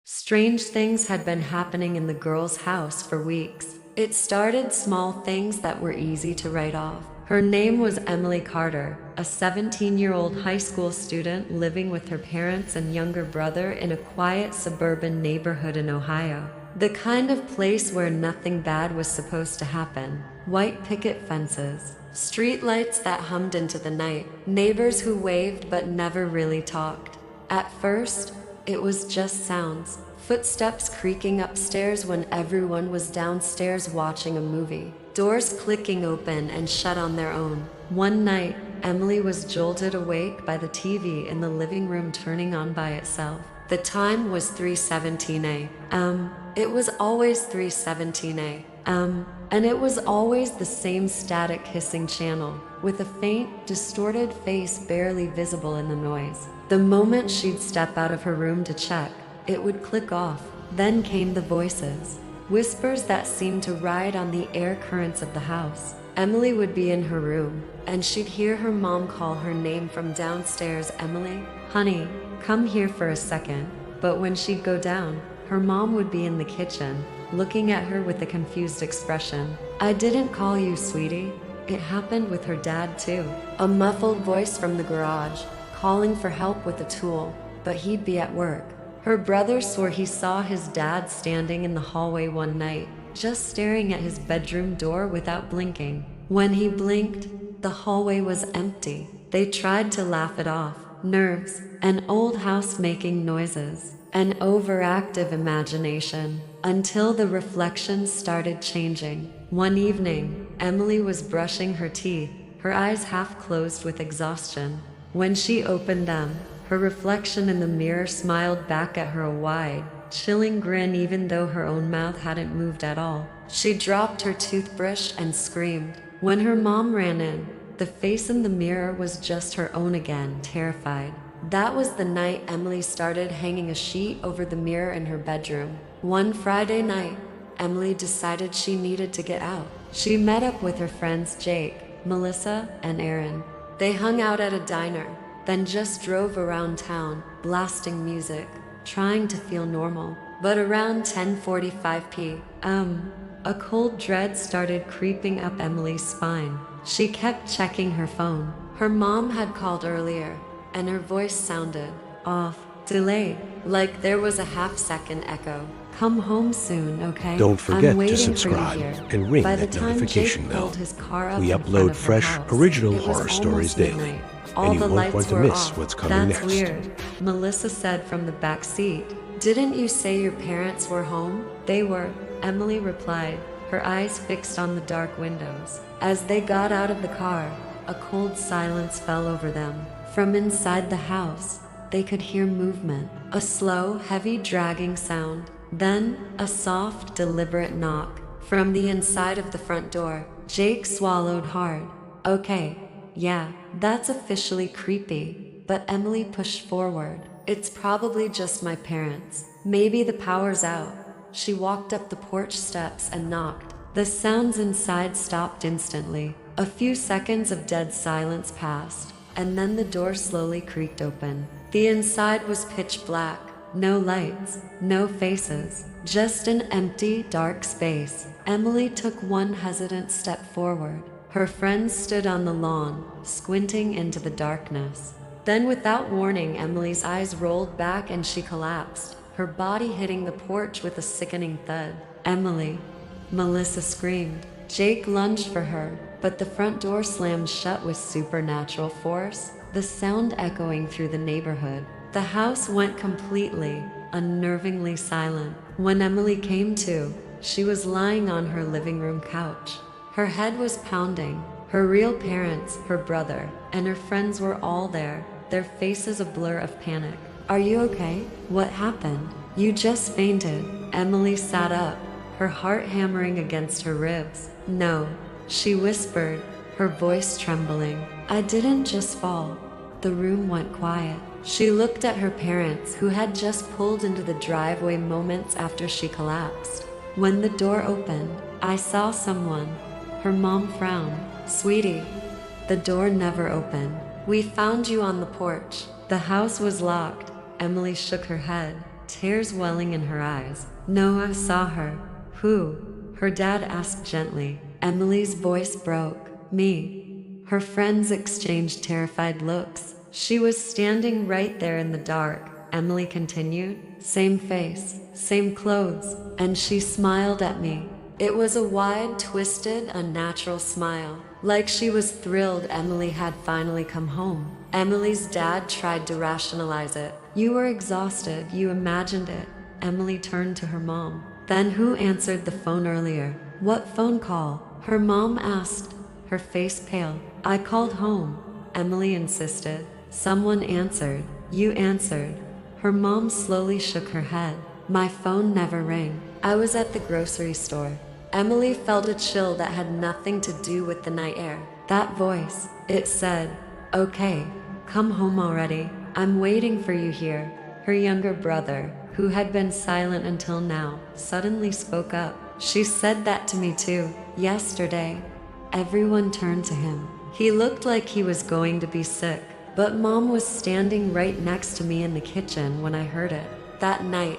Strange things had been happening in the girl's house for weeks. It started small things that were easy to write off. Her name was Emily Carter, a 17-year-old high school student living with her parents and younger brother in a quiet suburban neighborhood in Ohio. The kind of place where nothing bad was supposed to happen. White picket fences, street lights that hummed into the night, neighbors who waved but never really talked. At first, it was just sounds. Footsteps creaking upstairs when everyone was downstairs watching a movie. Doors clicking open and shut on their own. One night, Emily was jolted awake by the TV in the living room turning on by itself. The time was 3:17 a.m. It was always 3:17 a.m. And it was always the same static hissing channel, with a faint, distorted face barely visible in the noise. The moment she'd step out of her room to check, it would click off. Then came the voices, whispers that seemed to ride on the air currents of the house. Emily would be in her room, and she'd hear her mom call her name from downstairs. Emily, honey, come here for a second. But when she'd go down, her mom would be in the kitchen, looking at her with a confused expression. I didn't call you, sweetie. It happened with her dad too. A muffled voice from the garage, calling for help with a tool, but he'd be at work. Her brother swore he saw his dad standing in the hallway one night, just staring at his bedroom door without blinking. When he blinked, the hallway was empty. They tried to laugh it off. Nerves, an old house making noises, an overactive imagination, until the reflections started changing. One evening, Emily was brushing her teeth, her eyes half closed with exhaustion. When she opened them, her reflection in the mirror smiled back at her, a wide, chilling grin even though her own mouth hadn't moved at all. She dropped her toothbrush and screamed. When her mom ran in, the face in the mirror was just her own again, terrified. That was the night Emily started hanging a sheet over the mirror in her bedroom. One Friday night, Emily decided she needed to get out. She met up with her friends Jake, Melissa, and Aaron. They hung out at a diner, then just drove around town, blasting music, trying to feel normal. But around 10:45 p.m., a cold dread started creeping up Emily's spine. She kept checking her phone. Her mom had called earlier, and her voice sounded off, delayed, like there was a half-second echo. Come home soon, okay? Don't forget I'm to waiting subscribe for you here. and ring By the that time notification Jake bell. pulled his car up We in front upload of her fresh, house, original it was horror stories almost daily, midnight. All and you the won't lights want to were miss off. what's coming That's next. weird, Melissa said from the back seat. Didn't you say your parents were home? They were, Emily replied, her eyes fixed on the dark windows. As they got out of the car, a cold silence fell over them. From inside the house, they could hear movement, a slow, heavy dragging sound, then a soft, deliberate knock. From the inside of the front door, Jake swallowed hard. Okay, yeah, that's officially creepy, but Emily pushed forward. It's probably just my parents. Maybe the power's out. She walked up the porch steps and knocked. The sounds inside stopped instantly. A few seconds of dead silence passed, and then the door slowly creaked open. The inside was pitch black. No lights, no faces, just an empty, dark space. Emily took one hesitant step forward. Her friends stood on the lawn, squinting into the darkness. Then, without warning, Emily's eyes rolled back and she collapsed, her body hitting the porch with a sickening thud. Emily, Melissa screamed. Jake lunged for her, but the front door slammed shut with supernatural force, the sound echoing through the neighborhood. The house went completely, unnervingly silent. When Emily came to, she was lying on her living room couch. Her head was pounding. Her real parents, her brother, and her friends were all there, their faces a blur of panic. Are you okay? What happened? You just fainted. Emily sat up, her heart hammering against her ribs. No, she whispered, her voice trembling. I didn't just fall. The room went quiet. She looked at her parents, who had just pulled into the driveway moments after she collapsed. When the door opened, I saw someone. Her mom frowned. Sweetie, the door never opened. We found you on the porch. The house was locked. Emily shook her head. tears welling in her eyes. Noah saw her. Who? Her dad asked gently. Emily's voice broke. Me. Her friends exchanged terrified looks. She was standing right there in the dark. Emily continued. Same face, same clothes, and she smiled at me. It was a wide, twisted, unnatural smile, like she was thrilled Emily had finally come home. Emily's dad tried to rationalize it. You were exhausted, you imagined it. Emily turned to her mom. Then who answered the phone earlier? What phone call? Her mom asked, her face pale. I called home, Emily insisted. Someone answered. You answered. Her mom slowly shook her head. My phone never rang. I was at the grocery store. Emily felt a chill that had nothing to do with the night air. That voice, it said, okay, come home already. I'm waiting for you here. Her younger brother, who had been silent until now, suddenly spoke up. She said that to me too, yesterday. Everyone turned to him. He looked like he was going to be sick. But Mom was standing right next to me in the kitchen when I heard it. That night,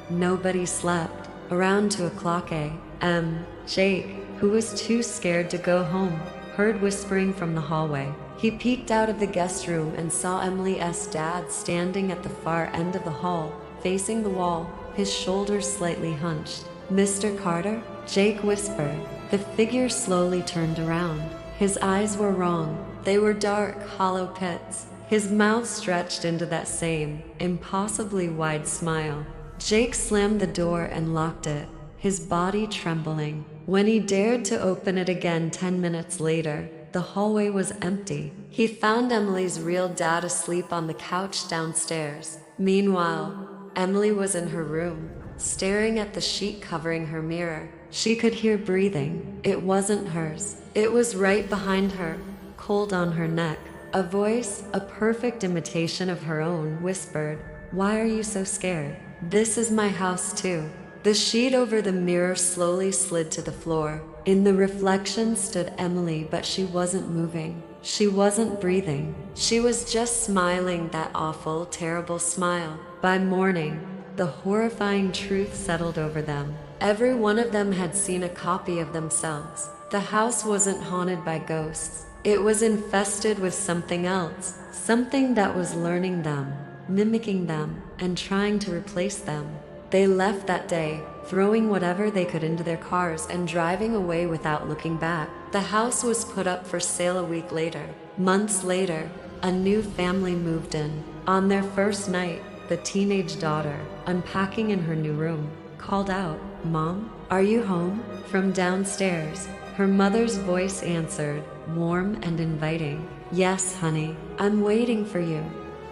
nobody slept. Around 2 o'clock a.m., Jake, who was too scared to go home, heard whispering from the hallway. He peeked out of the guest room and saw Emily's dad standing at the far end of the hall, facing the wall, his shoulders slightly hunched. Mr. Carter? Jake whispered. The figure slowly turned around. His eyes were wrong. They were dark, hollow pits. His mouth stretched into that same, impossibly wide smile. Jake slammed the door and locked it, his body trembling. When he dared to open it again 10 minutes later, the hallway was empty. He found Emily's real dad asleep on the couch downstairs. Meanwhile, Emily was in her room, staring at the sheet covering her mirror. She could hear breathing. It wasn't hers. It was right behind her, cold on her neck. A voice, a perfect imitation of her own, whispered, "Why are you so scared? This is my house too." The sheet over the mirror slowly slid to the floor. In the reflection stood Emily, but she wasn't moving. She wasn't breathing. She was just smiling that awful, terrible smile. By morning, the horrifying truth settled over them. Every one of them had seen a copy of themselves. The house wasn't haunted by ghosts. It was infested with something else, something that was learning them, mimicking them, and trying to replace them. They left that day, throwing whatever they could into their cars and driving away without looking back. The house was put up for sale a week later. Months later, a new family moved in. On their first night, the teenage daughter, unpacking in her new room, called out, "Mom, are you home?" From downstairs, her mother's voice answered, warm and inviting. "Yes, honey, I'm waiting for you."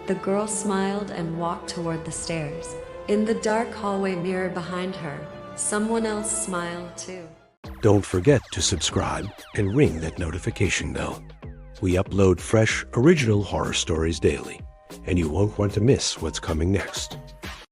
The girl smiled and walked toward the stairs. In the dark hallway mirror behind her, someone else smiled too. Don't forget to subscribe and ring that notification bell. We upload fresh, original horror stories daily, and you won't want to miss what's coming next.